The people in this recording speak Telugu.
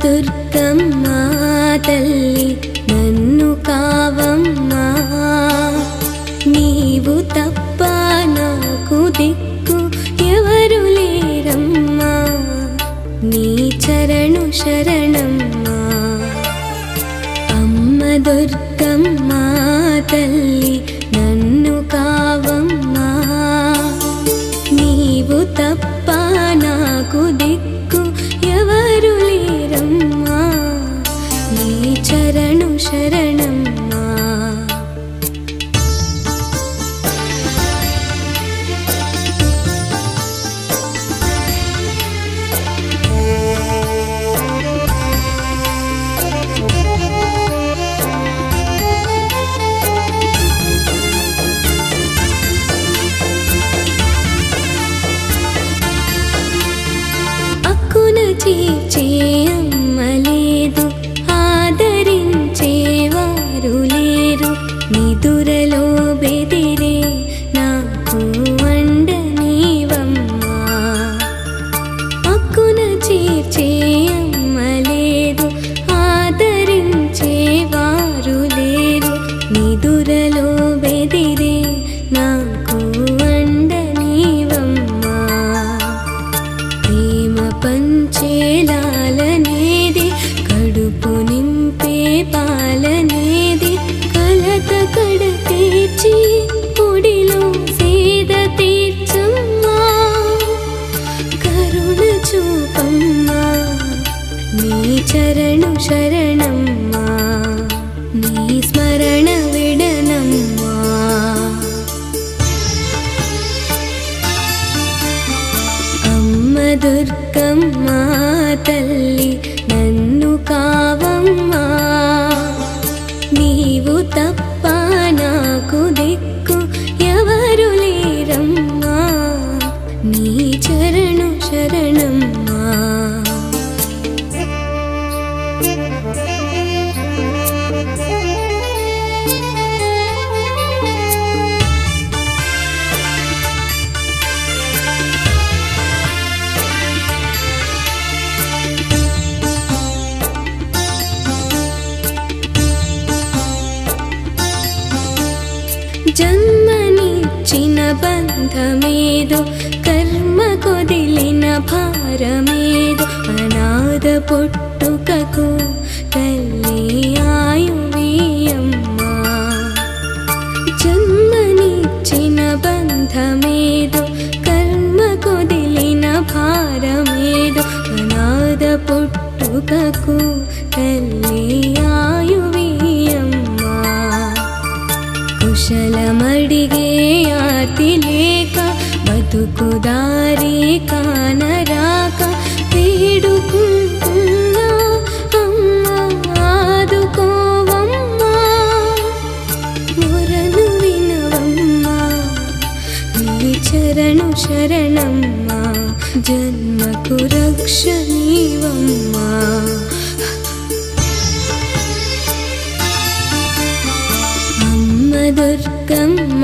దుర్గమ్మ తల్లి నన్ను కావమ్మా, నీవు తప్ప నాకు దిక్కు ఎవరు లేరమ్మా, నీ చరణు శరణమ్మా. అమ్మ దుర్గమ్మ తల్లి నన్ను కావమ్మా, నీవు తప్ప నాకు దిక్కు ఎవరు లేరమ్మా, నీ చరణు శరణమ్మా. చీచే అమ్మ లేదు, ఆదరించేవారు లేరు, నిదురలో బెదిరే నాకు వండనీవమ్మా. అక్కున చీచే అమ్మ లేదు, ఆదరించేవారు లేరు, నిదురలో బెదిరే నాకు వండనీవమ్మా. ప్రేమ పంచేలాలనేది, కడుపు నింపే పాలనేది, కలత కడ తీర్చి పొడిలో సేద తీర్చమ్మా. కరుణ చూపమ్మా, నీ చరణు శరణమ్మా, నీ స్మరణ విడనమ్మా. అమ్మ దుర్గమ్మ తల్లి నన్ను కావమ్మా, నీవు తప్ప నాకు దిక్కు ఎవరు లేరమ్మా, నీ చరణు శరణమ్మా. జన్మనిచ్చిన బంధమేదో, కర్మ కొదిలిన భారమేదో, అనాథ పుట్టుకకు తల్లి ఆయువీయమ్మా. జన్మనిచ్చిన బంధమేదో, కర్మ కొదిలిన భారమేదో, అనాథ పుట్టుకకు తల్లి ఆయువీయమ్మా. కుశలమడిగే ఆర్తి లేక, బతుకు దారి కానరాక, వేడుకుంటున్నా అమ్మా ఆదుకోవమ్మా. మొరను వినవమ్మా, నీ చరణు శరణమ్మా, జన్మకు రక్ష నీవమ్మా. దుర్గమ్మ